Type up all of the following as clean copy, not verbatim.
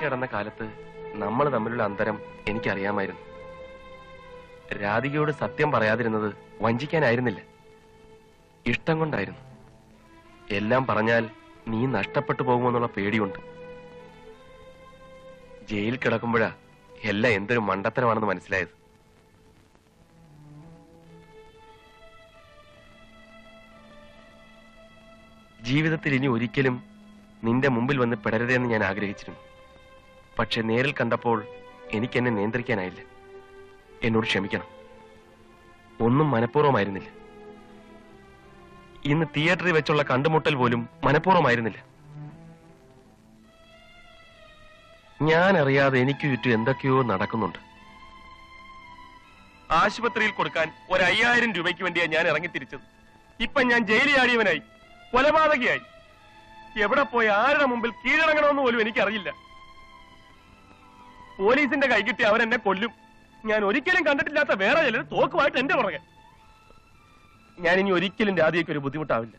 കിടന്ന കാലത്ത് നമ്മൾ തമ്മിലുള്ള അന്തരം എനിക്കറിയാമായിരുന്നു. രാധികയോട് സത്യം പറയാതിരുന്നത് വഞ്ചിക്കാനായിരുന്നില്ല, ഇഷ്ടം കൊണ്ടായിരുന്നു. എല്ലാം പറഞ്ഞാൽ നീ നഷ്ടപ്പെട്ടു പോകുമെന്നുള്ള പേടിയുണ്ട്. ജയിൽ കിടക്കുമ്പോഴാ എല്ലാം എന്തൊരു മണ്ടത്തരമാണെന്ന് മനസ്സിലായത്. ജീവിതത്തിൽ ഇനി ഒരിക്കലും നിന്റെ മുമ്പിൽ വന്ന് പിടരുതെന്ന് ഞാൻ ആഗ്രഹിച്ചിരുന്നു. പക്ഷെ നേരിൽ കണ്ടപ്പോൾ എനിക്കെന്നെ നിയന്ത്രിക്കാനായില്ല. എന്നോട് ക്ഷമിക്കണം. ഒന്നും മനഃപൂർവ്വമായിരുന്നില്ല. ഇന്ന് തിയേറ്ററിൽ വെച്ചുള്ള കണ്ടുമുട്ടൽ പോലും മനഃപൂർവ്വമായിരുന്നില്ല. ഞാൻ അറിയാതെ എനിക്ക് ചുറ്റും എന്തൊക്കെയോ നടക്കുന്നുണ്ട്. ആശുപത്രിയിൽ കൊടുക്കാൻ 5000 രൂപയ്ക്ക് വേണ്ടിയാ ഞാൻ ഇറങ്ങിത്തിരിച്ചത്. ഇപ്പൊ ഞാൻ ജയിലിൽ ആടിയവനായി, കൊലപാതകയായി. എവിടെ പോയി ആരുടെ മുമ്പിൽ കീഴടങ്ങണമെന്ന് പോലും എനിക്കറിയില്ല. പോലീസിന്റെ കൈ കിട്ടി അവരെന്നെ കൊല്ലും. ഞാൻ ഒരിക്കലും കണ്ടിട്ടില്ലാത്ത വേറെ ചിലർ തോക്കുമായിട്ട് എന്റെ പുറകെ. ഞാൻ ഇനി ഒരിക്കലും രാധികയ്ക്ക് ഒരു ബുദ്ധിമുട്ടാവില്ല.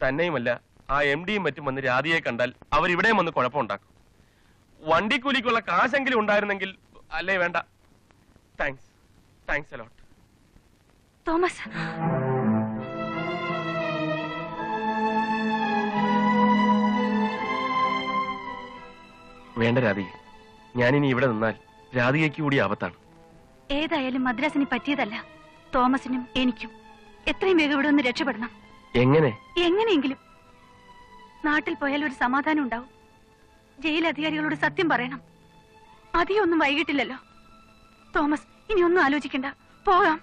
തന്നെയുമല്ല, ആ MD-യും മറ്റും വന്ന് രാധികയെ കണ്ടാൽ അവരിവിടെയും വന്ന് കുഴപ്പമുണ്ടാക്കും. വണ്ടിക്കൂലിക്കുള്ള കാശെങ്കിലും ഉണ്ടായിരുന്നെങ്കിൽ. അല്ലേ വേണ്ട. Thanks a lot. തോമസ്, വേണ്ട രാധിക, ഞാനിനി ഇവിടെ നിന്നാൽ രാധികയ്ക്ക് കൂടി ആപത്താണ്. ഏതായാലും മദ്രാസിന് പറ്റിയതല്ല. തോമസിനും എനിക്കും എത്രയും വേഗം ഇവിടെ ഒന്ന് രക്ഷപ്പെടണം. എങ്ങനെയെങ്കിലും. നാട്ടിൽ പോയാൽ ഒരു സമാധാനം ഉണ്ടാവും. ജയിൽ അധികാരികളോട് സത്യം പറയണം. അധികമൊന്നും വൈകിട്ടില്ലല്ലോ. തോമസ്, ഇനി ഒന്നും ആലോചിക്കണ്ട, പോകാം.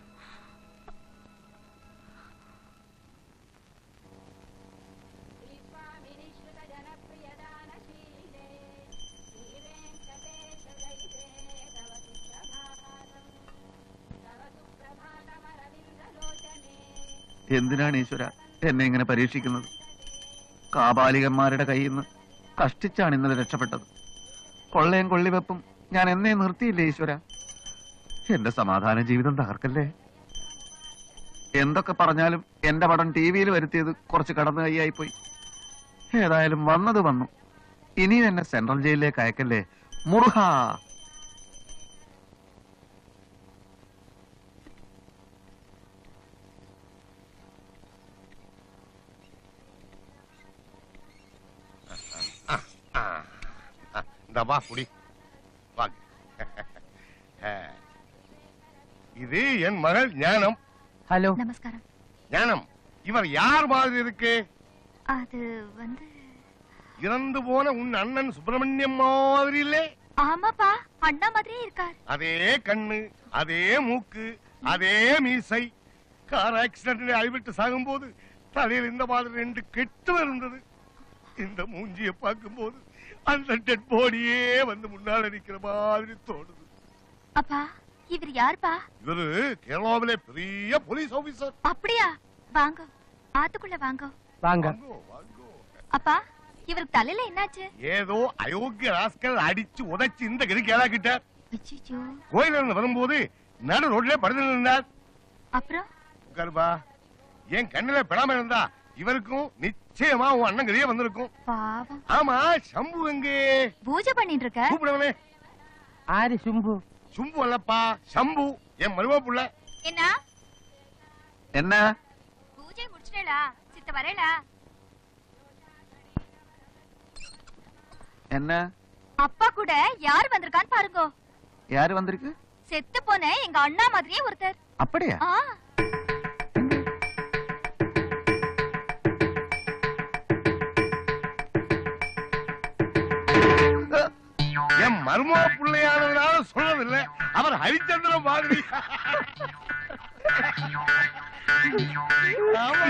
എന്തിനാണ് ഈശ്വര എന്നെ ഇങ്ങനെ പരീക്ഷിക്കുന്നത്? കാപാലികന്മാരുടെ കയ്യിൽ നിന്ന് കഷ്ടിച്ചാണ് ഇന്നലെ രക്ഷപ്പെട്ടത്. കൊള്ളയും കൊള്ളിവെപ്പും ഞാൻ എന്നെ നിർത്തിയില്ലേ ഈശ്വര? എന്റെ സമാധാന ജീവിതം തകർക്കല്ലേ. എന്തൊക്കെ പറഞ്ഞാലും എന്റെ പടം TV-യിൽ വരുത്തിയത് കുറച്ച് കടന്നു കൈയായിപ്പോയി. ഏതായാലും വന്നത് വന്നു. ഇനിയും എന്നെ സെൻട്രൽ ജയിലിലേക്ക് അയക്കല്ലേ മുറുഹ. இது என் மகள் ஞானம். ஹலோ, நமஸ்காரம். ஞானம், இவர் யார் மாதிரி இருக்கு? அது வந்து இறந்து போன உன் அண்ணன் சுப்பிரமணியம் மாதிரி இல்லே? ஆமாப்பா, அண்ணா மாதிரியே இருக்கார். அதே கண்ணு, அதே மூக்கு, அதே மீசை. கார் ஆக்சிடென்ட்ல அடிபட்டு சாகும்போது தலையில் இந்த மாதிரி 2 கெட்டு இருந்தது. இந்த மூஞ்சியை பார்க்கும்போது அந்த டெட் பாடியே வந்து முன்னால நிக்கிற மாதிரி தோணுது. அப்பா, இவர் யாருப்பா? இவரு கேரளாவிலே பெரிய போலீஸ் ஆபீசர். அப்படியா? வாங்க, ஆத்துக்குள்ள வாங்க. வாங்க. அப்பா, இவருக்கு தலையில என்னாச்சு? ஏதோ அயோக்கிய ராஸ்கல் அடிச்சு உதைச்சு இந்த கதிக்கு ஏலாக்கிட்டார். அச்சச்சோ. கோயிலிருந்து வரும்போது நடு ரோட்ல படுத்து நின்றார். அப்புறம் கருபா, என் கண்ணுல படாம இருந்தா இவருக்கும் நிச்சயமா உன் அண்ணன் கதியே வந்திருக்கும். பாவம். ஆமா, சம்பு எங்கே? பூஜை பண்ணிட்டு இருக்க. கூப்பிடுவனே. ஆரி சும்பு? சும்பு அல்லப்பா, சம்பு, என் மருமக புள்ள. என்ன என்ன பூஜை முடிச்சிட்டேளா? சித்த வரேளா? என்ன அப்பா கூட யார் வந்திருக்கான்னு பாருங்க. யாரு வந்திருக்கு? செத்து போன எங்க அண்ணா மாதிரியே ஒருத்தர். அப்படியா? என் மருமக பிள்ளையானதுனால சொல்லவில்லை, அவர் ஹரிச்சந்திர மாதிரி. ஆமா.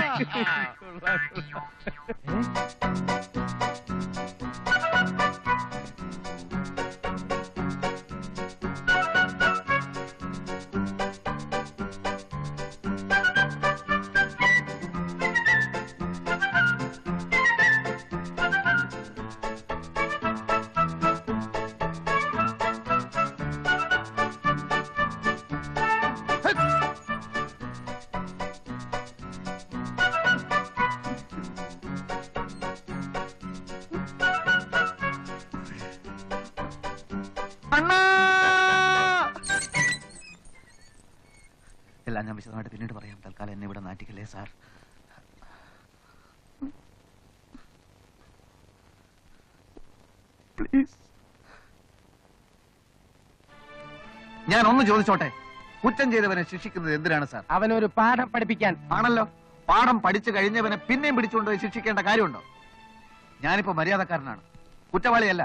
അണ്ണാ! എല്ലാം ഞാൻ വിശദമായിട്ട് പിന്നീട് പറയാം. തൽക്കാലം എന്നെ ഇവിടെ നാട്ടിക്കല്ലേ സാർ. പ്ലീസ്. ഞാൻ ഒന്ന് ചോദിച്ചോട്ടെ, കുറ്റം ചെയ്തവനെ ശിക്ഷിക്കുന്നത് എന്തിനാണ് സാർ? അവനൊരു പാഠം പഠിപ്പിക്കാൻ. ആണല്ലോ. പാഠം പഠിച്ചു കഴിഞ്ഞവനെ പിന്നെയും പിടിച്ചുകൊണ്ടുപോയി ശിക്ഷിക്കേണ്ട കാര്യമുണ്ടോ? ഞാനിപ്പോ മര്യാദക്കാരനാണ്, കുറ്റവാളിയല്ല.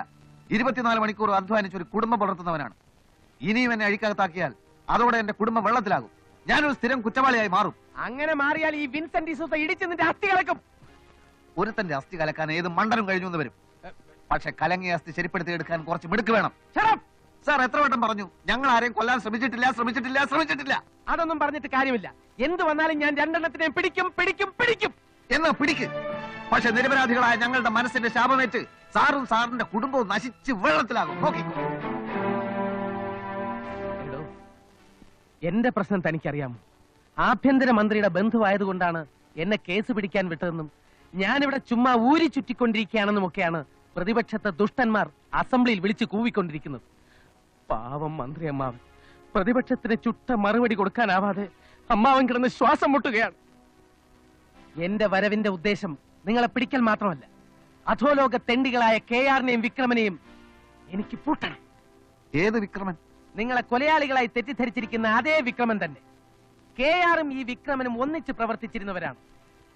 24 മണിക്കൂർ അധ്വാനിച്ച് ഒരു കുടുംബം പുലർത്തുന്നവനാണ്. ഇനിയും എന്നെ അഴിക്കകത്താക്കിയാൽ അതോടെ എന്റെ കുടുംബം വെള്ളത്തിലാകും. ഞാനൊരു സ്ഥിരം കുറ്റവാളിയായി മാറും. അങ്ങനെ മാറിയാൽ ഈ വിൻസെന്റ് ഡിസൂസ ഇടിച്ച് നിന്റെ അസ്ഥി കലക്കും. ഒരുത്തന്റെ അസ്ഥി കലക്കാൻ ഏത് മണ്ടനും കഴിഞ്ഞു എന്ന് വരും. പക്ഷെ കലങ്ങിയ അസ്ഥി ശരിപ്പെടുത്തിയെടുക്കാൻ കുറച്ച് മിടുക്ക് വേണം. സാർ എത്ര വട്ടം പറഞ്ഞു, ഞങ്ങൾ ആരെയും കൊല്ലാൻ ശ്രമിച്ചിട്ടില്ല. അതൊന്നും പറഞ്ഞിട്ട് കാര്യമില്ല. എന്ത് വന്നാലും ഞാൻ രണ്ടെണ്ണത്തിനെ പിടിക്കും. എന്നാ പിടിക്ക്. പക്ഷെ നിരപരാധികളായ ഞങ്ങളുടെ മനസ്സിന്റെ ശാപമേറ്റ് സാറും സാറിന്റെ കുടുംബവും നശിച്ച് വെള്ളത്തിലാകും. നോക്കി. എന്റെ പ്രശ്നം തനിക്കറിയാമോ? ആഭ്യന്തര മന്ത്രിയുടെ ബന്ധുവായതുകൊണ്ടാണ് എന്നെ കേസ് പിടിക്കാൻ വിട്ടതെന്നും ഞാനിവിടെ ചുമ്മാ ഊരി ചുറ്റിക്കൊണ്ടിരിക്കുകയാണെന്നുമൊക്കെയാണ് പ്രതിപക്ഷത്തെ ദുഷ്ടന്മാർ അസംബ്ലിയിൽ വിളിച്ചു കൂവിക്കൊണ്ടിരിക്കുന്നത്. പാവം മന്ത്രി അമ്മാവൻ പ്രതിപക്ഷത്തിന് ചുട്ട മറുപടി കൊടുക്കാനാവാതെ അമ്മാവൻ കിടന്ന് ശ്വാസം മുട്ടുകയാണ്. എന്റെ വരവിന്റെ ഉദ്ദേശം നിങ്ങളെ പിടിക്കൽ മാത്രമല്ല, അധോലോക തെണ്ടികളായ KRനെയും വിക്രമനെയും എനിക്ക് പൂട്ടണം. ഏത് വിക്രമൻ? നിങ്ങളെ കൊലയാളികളായി തെറ്റിദ്ധരിച്ചിരിക്കുന്ന അതേ വിക്രമൻ തന്നെ. KRും ഈ വിക്രമനും ഒന്നിച്ച് പ്രവർത്തിച്ചിരുന്നവരാണ്.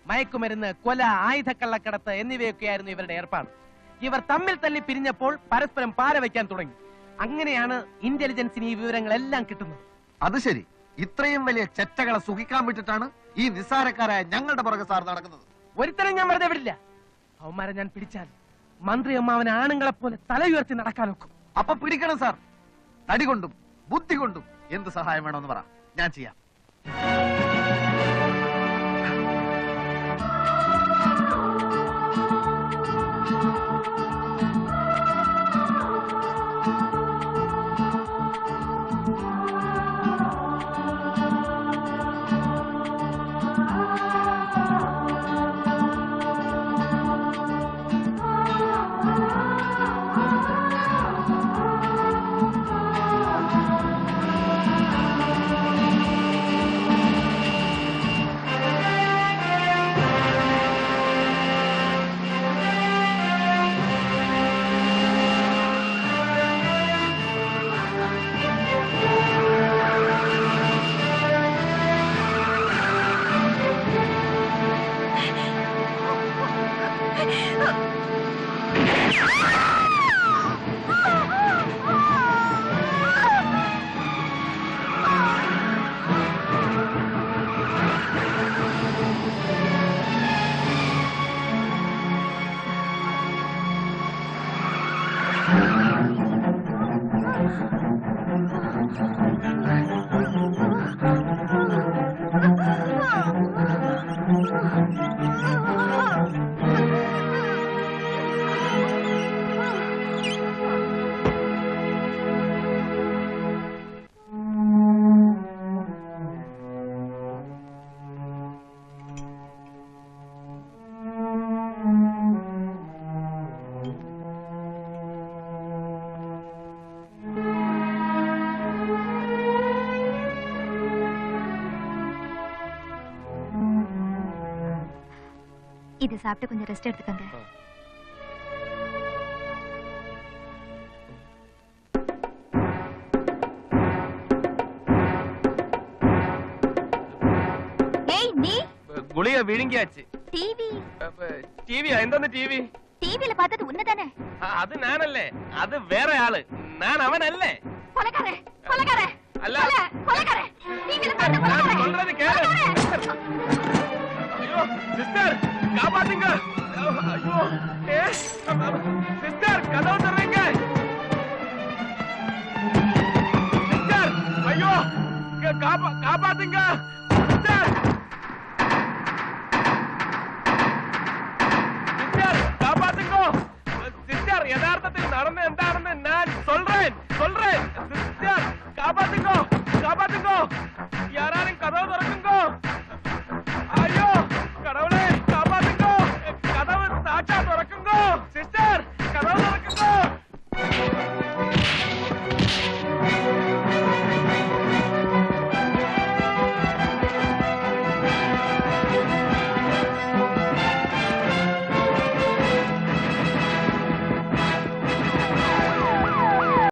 മയക്കുമരുന്ന്, കൊല, ആയുധക്കള്ളക്കടത്ത് എന്നിവയൊക്കെയായിരുന്നു ഇവരുടെ ഏർപ്പാട്. ഇവർ തമ്മിൽ തല്ലി പിരിഞ്ഞപ്പോൾ പരസ്പരം പാര വയ്ക്കാൻ തുടങ്ങി. അങ്ങനെയാണ് ഇന്റലിജൻസിന് ഈ വിവരങ്ങളെല്ലാം കിട്ടുന്നത്. അത് ശരി. ഇത്രയും വലിയ ചെറ്റകളെ സുഖിക്കാൻ വിട്ടിട്ടാണ് ഈ നിസ്സാരക്കാരായ ഞങ്ങളുടെ പുറകെ സാർ നടക്കുന്നത്. ഒരുത്തരം ഞാൻ വെറുതെ വിടില്ല. അവന്മാരെ ഞാൻ പിടിച്ചാൽ മന്ത്രി അമ്മാവന് ആണുങ്ങളെ പോലെ തല ഉയർത്തി നടക്കാൻ നോക്കും. അപ്പൊ പിടിക്കണം സാർ. തടി കൊണ്ടും ബുദ്ധി കൊണ്ടും എന്ത് സഹായം വേണമെന്ന് പറ, ഞാൻ ചെയ്യാം. இது சாப்பிட்டு கொஞ்சம் ரெஸ்ட் எடுத்துக்கங்க. ஏய் நீ ഗുളിക വിഴുങ്ങിയാச்சு. டிவி എന്താണ് ടിവി? டிவில பார்த்தது உன்னதானே? അത് ഞാനല്ലേ, അത് വേറെ ആള്. ഞാൻ അവനല്ലേ. கொலைக்காரே கொலைக்காரே അല്ല, கொலைக்காரே டிவில பார்த்த ഞാൻ கொலைக்காரே. சொல்றது கேளு. ஐயோ சிஸ்டர் காப்பாத்துங்க. ஐயோ சிஸ்டர் கதவு திறங்க. சிஸ்டர் ஐயோ காப்பாத்துங்க.